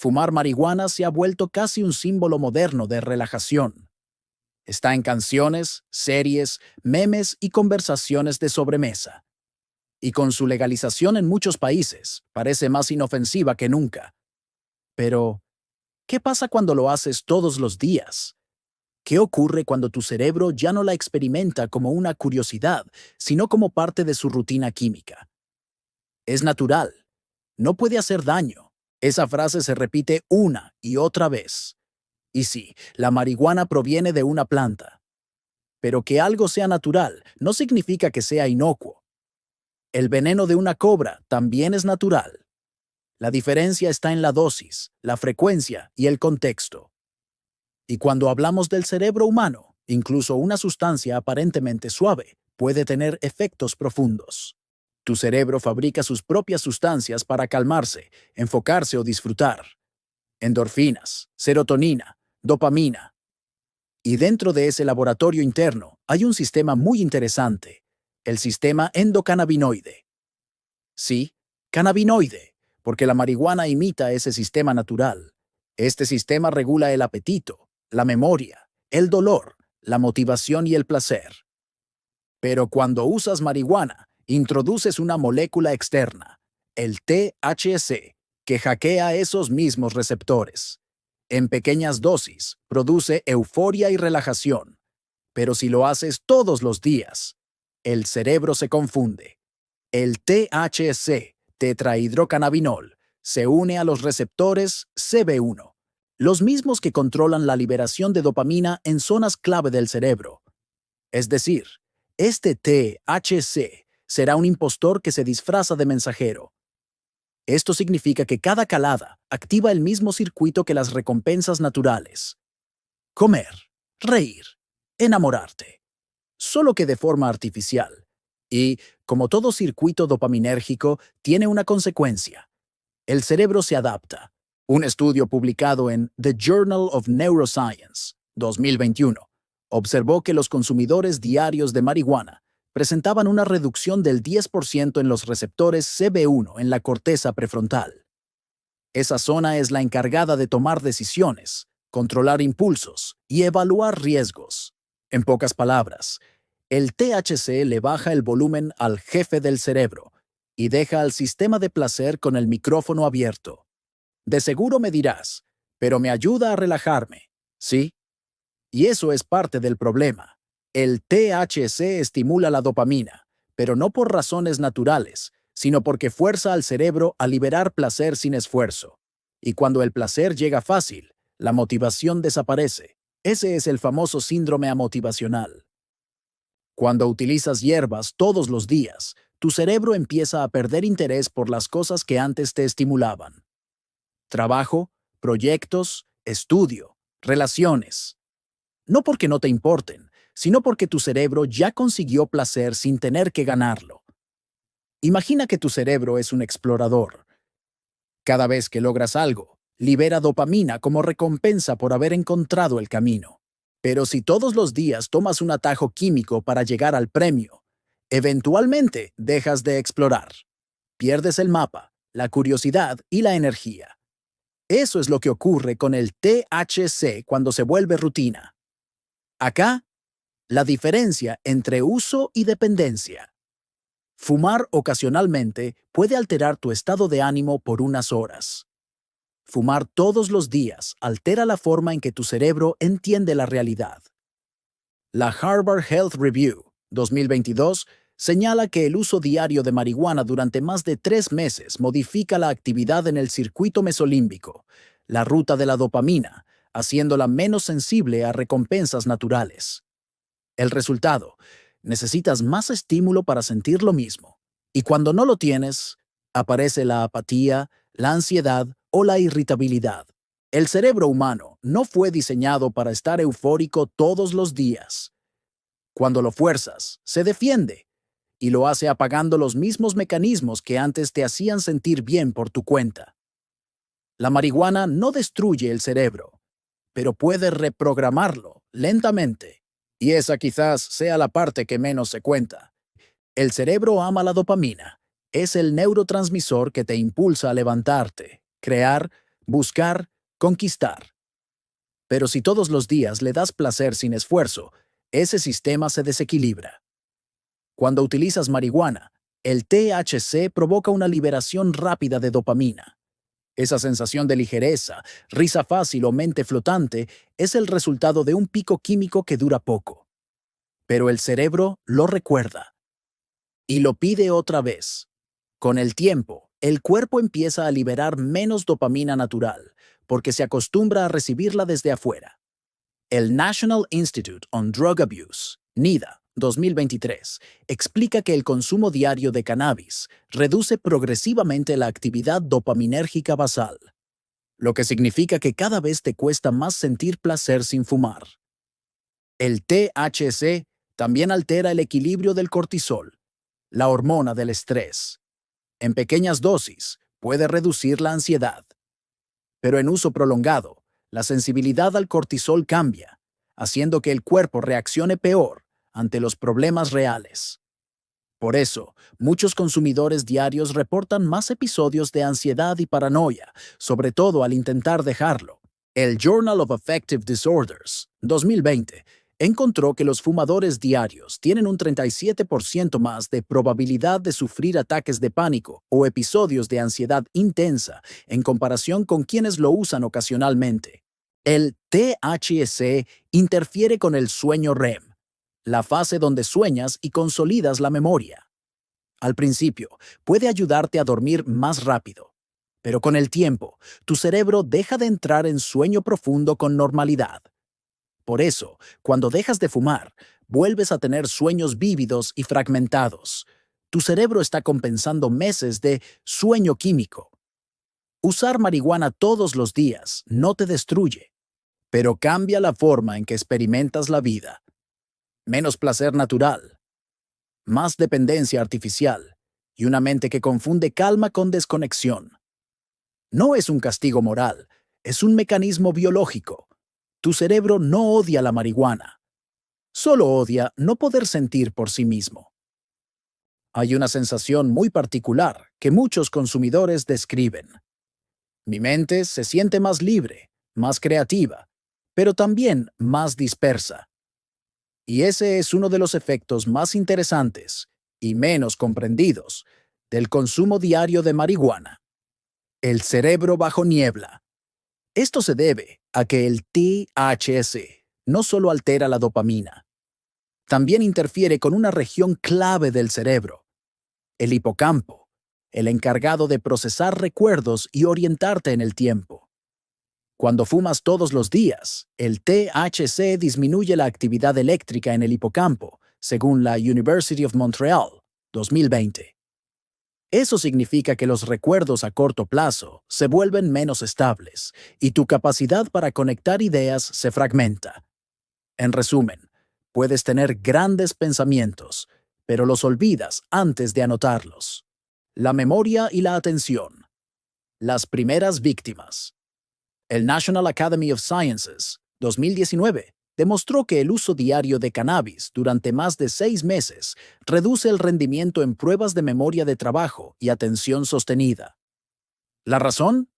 Fumar marihuana se ha vuelto casi un símbolo moderno de relajación. Está en canciones, series, memes y conversaciones de sobremesa. Y con su legalización en muchos países, parece más inofensiva que nunca. Pero, ¿qué pasa cuando lo haces todos los días? ¿Qué ocurre cuando tu cerebro ya no la experimenta como una curiosidad, sino como parte de su rutina química? Es natural. No puede hacer daño. Esa frase se repite una y otra vez. Y sí, la marihuana proviene de una planta. Pero que algo sea natural no significa que sea inocuo. El veneno de una cobra también es natural. La diferencia está en la dosis, la frecuencia y el contexto. Y cuando hablamos del cerebro humano, incluso una sustancia aparentemente suave puede tener efectos profundos. Tu cerebro fabrica sus propias sustancias para calmarse, enfocarse o disfrutar. Endorfinas, serotonina, dopamina. Y dentro de ese laboratorio interno hay un sistema muy interesante, el sistema endocannabinoide. Sí, cannabinoide, porque la marihuana imita ese sistema natural. Este sistema regula el apetito, la memoria, el dolor, la motivación y el placer. Pero cuando usas marihuana, introduces una molécula externa, el THC, que hackea esos mismos receptores. En pequeñas dosis, produce euforia y relajación. Pero si lo haces todos los días, el cerebro se confunde. El THC, tetrahidrocannabinol, se une a los receptores CB1, los mismos que controlan la liberación de dopamina en zonas clave del cerebro. Es decir, este THC será un impostor que se disfraza de mensajero. Esto significa que cada calada activa el mismo circuito que las recompensas naturales. Comer, reír, enamorarte. Solo que de forma artificial. Y, como todo circuito dopaminérgico, tiene una consecuencia. El cerebro se adapta. Un estudio publicado en The Journal of Neuroscience, 2021, observó que los consumidores diarios de marihuana presentaban una reducción del 10% en los receptores CB1 en la corteza prefrontal. Esa zona es la encargada de tomar decisiones, controlar impulsos y evaluar riesgos. En pocas palabras, el THC le baja el volumen al jefe del cerebro y deja al sistema de placer con el micrófono abierto. De seguro me dirás, pero me ayuda a relajarme, ¿sí? Y eso es parte del problema. El THC estimula la dopamina, pero no por razones naturales, sino porque fuerza al cerebro a liberar placer sin esfuerzo. Y cuando el placer llega fácil, la motivación desaparece. Ese es el famoso síndrome amotivacional. Cuando utilizas hierbas todos los días, tu cerebro empieza a perder interés por las cosas que antes te estimulaban. Trabajo, proyectos, estudio, relaciones. No porque no te importen, sino porque tu cerebro ya consiguió placer sin tener que ganarlo. Imagina que tu cerebro es un explorador. Cada vez que logras algo, libera dopamina como recompensa por haber encontrado el camino. Pero si todos los días tomas un atajo químico para llegar al premio, eventualmente dejas de explorar. Pierdes el mapa, la curiosidad y la energía. Eso es lo que ocurre con el THC cuando se vuelve rutina. Acá, la diferencia entre uso y dependencia. Fumar ocasionalmente puede alterar tu estado de ánimo por unas horas. Fumar todos los días altera la forma en que tu cerebro entiende la realidad. La Harvard Health Review, 2022, señala que el uso diario de marihuana durante más de 3 meses modifica la actividad en el circuito mesolímbico, la ruta de la dopamina, haciéndola menos sensible a recompensas naturales. El resultado: necesitas más estímulo para sentir lo mismo. Y cuando no lo tienes, aparece la apatía, la ansiedad o la irritabilidad. El cerebro humano no fue diseñado para estar eufórico todos los días. Cuando lo fuerzas, se defiende, y lo hace apagando los mismos mecanismos que antes te hacían sentir bien por tu cuenta. La marihuana no destruye el cerebro, pero puede reprogramarlo lentamente. Y esa quizás sea la parte que menos se cuenta. El cerebro ama la dopamina. Es el neurotransmisor que te impulsa a levantarte, crear, buscar, conquistar. Pero si todos los días le das placer sin esfuerzo, ese sistema se desequilibra. Cuando utilizas marihuana, el THC provoca una liberación rápida de dopamina. Esa sensación de ligereza, risa fácil o mente flotante es el resultado de un pico químico que dura poco. Pero el cerebro lo recuerda y lo pide otra vez. Con el tiempo, el cuerpo empieza a liberar menos dopamina natural, porque se acostumbra a recibirla desde afuera. El National Institute on Drug Abuse, NIDA, 2023, explica que el consumo diario de cannabis reduce progresivamente la actividad dopaminérgica basal, lo que significa que cada vez te cuesta más sentir placer sin fumar. El THC también altera el equilibrio del cortisol, la hormona del estrés. En pequeñas dosis, puede reducir la ansiedad. Pero en uso prolongado, la sensibilidad al cortisol cambia, haciendo que el cuerpo reaccione peor ante los problemas reales. Por eso, muchos consumidores diarios reportan más episodios de ansiedad y paranoia, sobre todo al intentar dejarlo. El Journal of Affective Disorders, 2020, encontró que los fumadores diarios tienen un 37% más de probabilidad de sufrir ataques de pánico o episodios de ansiedad intensa en comparación con quienes lo usan ocasionalmente. El THC interfiere con el sueño REM, la fase donde sueñas y consolidas la memoria. Al principio, puede ayudarte a dormir más rápido, pero con el tiempo, tu cerebro deja de entrar en sueño profundo con normalidad. Por eso, cuando dejas de fumar, vuelves a tener sueños vívidos y fragmentados. Tu cerebro está compensando meses de sueño químico. Usar marihuana todos los días no te destruye, pero cambia la forma en que experimentas la vida. Menos placer natural, más dependencia artificial y una mente que confunde calma con desconexión. No es un castigo moral, es un mecanismo biológico. Tu cerebro no odia la marihuana, solo odia no poder sentir por sí mismo. Hay una sensación muy particular que muchos consumidores describen. Mi mente se siente más libre, más creativa, pero también más dispersa. Y ese es uno de los efectos más interesantes y menos comprendidos del consumo diario de marihuana. El cerebro bajo niebla. Esto se debe a que el THC no solo altera la dopamina, también interfiere con una región clave del cerebro, el hipocampo, el encargado de procesar recuerdos y orientarte en el tiempo. Cuando fumas todos los días, el THC disminuye la actividad eléctrica en el hipocampo, según la University of Montreal, 2020. Eso significa que los recuerdos a corto plazo se vuelven menos estables y tu capacidad para conectar ideas se fragmenta. En resumen, puedes tener grandes pensamientos, pero los olvidas antes de anotarlos. La memoria y la atención. Las primeras víctimas. El National Academy of Sciences, 2019, demostró que el uso diario de cannabis durante más de 6 meses reduce el rendimiento en pruebas de memoria de trabajo y atención sostenida. ¿La razón?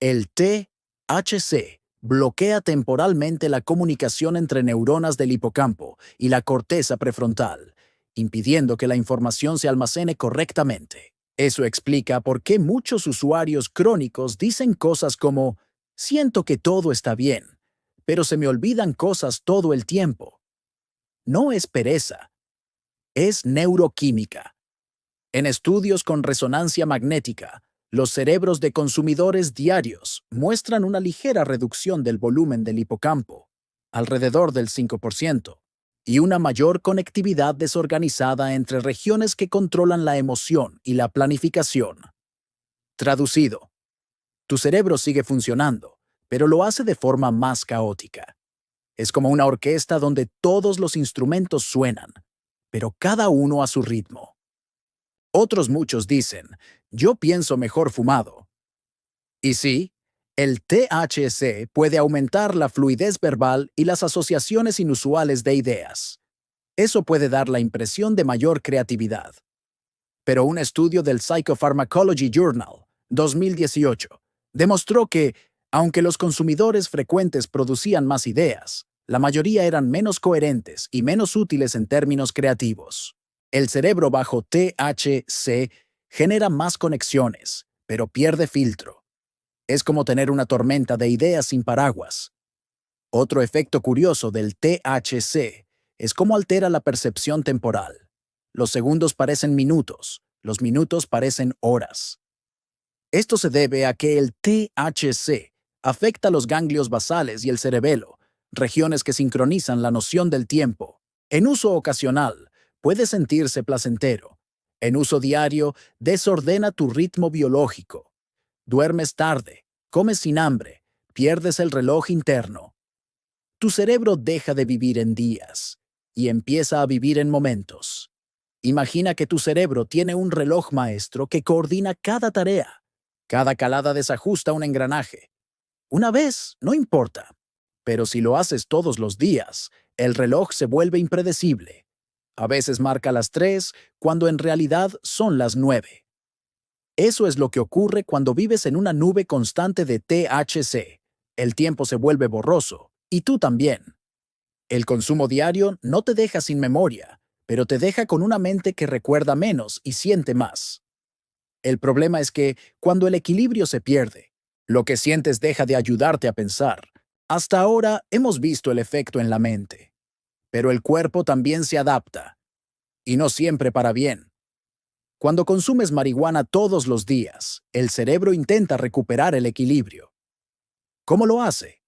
El THC bloquea temporalmente la comunicación entre neuronas del hipocampo y la corteza prefrontal, impidiendo que la información se almacene correctamente. Eso explica por qué muchos usuarios crónicos dicen cosas como «siento que todo está bien», pero se me olvidan cosas todo el tiempo. No es pereza, es neuroquímica. En estudios con resonancia magnética, los cerebros de consumidores diarios muestran una ligera reducción del volumen del hipocampo, alrededor del 5%, y una mayor conectividad desorganizada entre regiones que controlan la emoción y la planificación. Traducido, tu cerebro sigue funcionando, pero lo hace de forma más caótica. Es como una orquesta donde todos los instrumentos suenan, pero cada uno a su ritmo. Otros muchos dicen, yo pienso mejor fumado. Y sí, el THC puede aumentar la fluidez verbal y las asociaciones inusuales de ideas. Eso puede dar la impresión de mayor creatividad. Pero un estudio del Psychopharmacology Journal, 2018, Demostró que, aunque los consumidores frecuentes producían más ideas, la mayoría eran menos coherentes y menos útiles en términos creativos. El cerebro bajo THC genera más conexiones, pero pierde filtro. Es como tener una tormenta de ideas sin paraguas. Otro efecto curioso del THC es cómo altera la percepción temporal. Los segundos parecen minutos, los minutos parecen horas. Esto se debe a que el THC afecta los ganglios basales y el cerebelo, regiones que sincronizan la noción del tiempo. En uso ocasional, puede sentirse placentero. En uso diario, desordena tu ritmo biológico. Duermes tarde, comes sin hambre, pierdes el reloj interno. Tu cerebro deja de vivir en días y empieza a vivir en momentos. Imagina que tu cerebro tiene un reloj maestro que coordina cada tarea. Cada calada desajusta un engranaje. Una vez, no importa. Pero si lo haces todos los días, el reloj se vuelve impredecible. A veces marca las 3, cuando en realidad son las 9. Eso es lo que ocurre cuando vives en una nube constante de THC. El tiempo se vuelve borroso, y tú también. El consumo diario no te deja sin memoria, pero te deja con una mente que recuerda menos y siente más. El problema es que, cuando el equilibrio se pierde, lo que sientes deja de ayudarte a pensar. Hasta ahora hemos visto el efecto en la mente, pero el cuerpo también se adapta, y no siempre para bien. Cuando consumes marihuana todos los días, el cerebro intenta recuperar el equilibrio. ¿Cómo lo hace?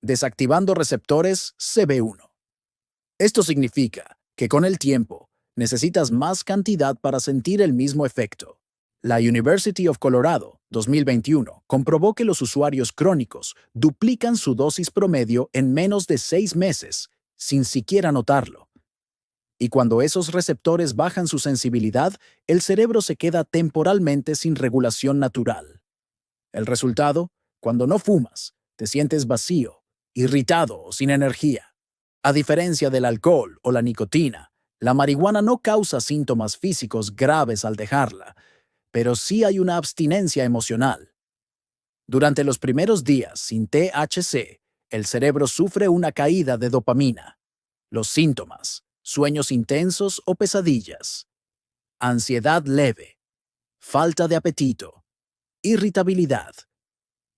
Desactivando receptores CB1. Esto significa que con el tiempo necesitas más cantidad para sentir el mismo efecto. La University of Colorado, 2021, comprobó que los usuarios crónicos duplican su dosis promedio en menos de 6 meses, sin siquiera notarlo. Y cuando esos receptores bajan su sensibilidad, el cerebro se queda temporalmente sin regulación natural. El resultado, cuando no fumas, te sientes vacío, irritado o sin energía. A diferencia del alcohol o la nicotina, la marihuana no causa síntomas físicos graves al dejarla, pero sí hay una abstinencia emocional. Durante los primeros días sin THC, el cerebro sufre una caída de dopamina. Los síntomas: sueños intensos o pesadillas, ansiedad leve, falta de apetito, irritabilidad.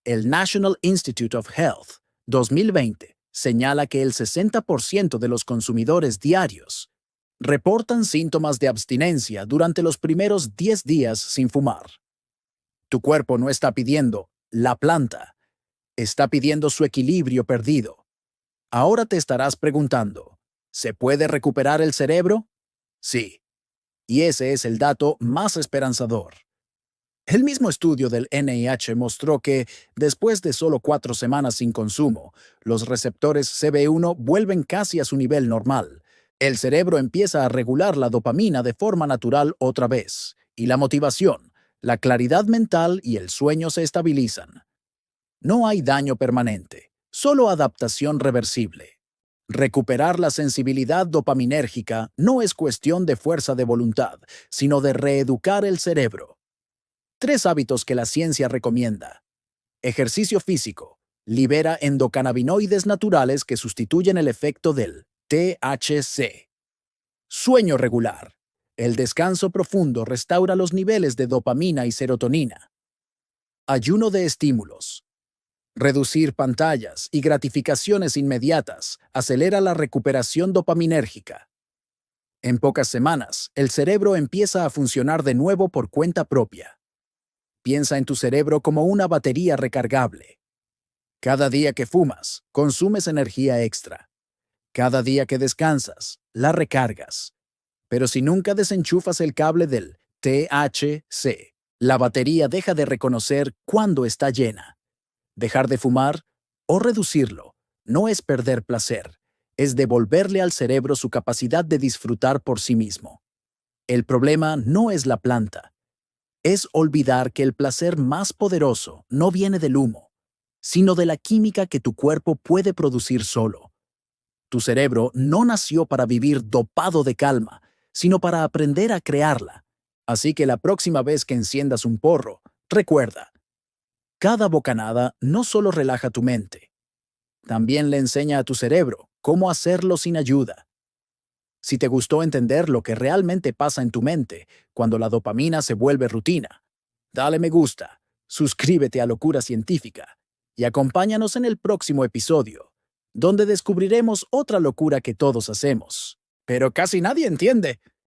El National Institute of Health, 2020, señala que el 60% de los consumidores diarios reportan síntomas de abstinencia durante los primeros 10 días sin fumar. Tu cuerpo no está pidiendo la planta, está pidiendo su equilibrio perdido. Ahora te estarás preguntando, ¿se puede recuperar el cerebro? Sí, y ese es el dato más esperanzador. El mismo estudio del NIH mostró que, después de solo 4 semanas sin consumo, los receptores CB1 vuelven casi a su nivel normal. El cerebro empieza a regular la dopamina de forma natural otra vez, y la motivación, la claridad mental y el sueño se estabilizan. No hay daño permanente, solo adaptación reversible. Recuperar la sensibilidad dopaminérgica no es cuestión de fuerza de voluntad, sino de reeducar el cerebro. 3 hábitos que la ciencia recomienda. Ejercicio físico. Libera endocannabinoides naturales que sustituyen el efecto del THC. Sueño regular. El descanso profundo restaura los niveles de dopamina y serotonina. Ayuno de estímulos. Reducir pantallas y gratificaciones inmediatas acelera la recuperación dopaminérgica. En pocas semanas, el cerebro empieza a funcionar de nuevo por cuenta propia. Piensa en tu cerebro como una batería recargable. Cada día que fumas, consumes energía extra. Cada día que descansas, la recargas. Pero si nunca desenchufas el cable del THC, la batería deja de reconocer cuándo está llena. Dejar de fumar o reducirlo no es perder placer, es devolverle al cerebro su capacidad de disfrutar por sí mismo. El problema no es la planta. Es olvidar que el placer más poderoso no viene del humo, sino de la química que tu cuerpo puede producir solo. Tu cerebro no nació para vivir dopado de calma, sino para aprender a crearla. Así que la próxima vez que enciendas un porro, recuerda: Cada bocanada no solo relaja tu mente, también le enseña a tu cerebro cómo hacerlo sin ayuda. Si te gustó entender lo que realmente pasa en tu mente cuando la dopamina se vuelve rutina, dale me gusta, suscríbete a Locura Científica y acompáñanos en el próximo episodio, donde descubriremos otra locura que todos hacemos, pero casi nadie entiende.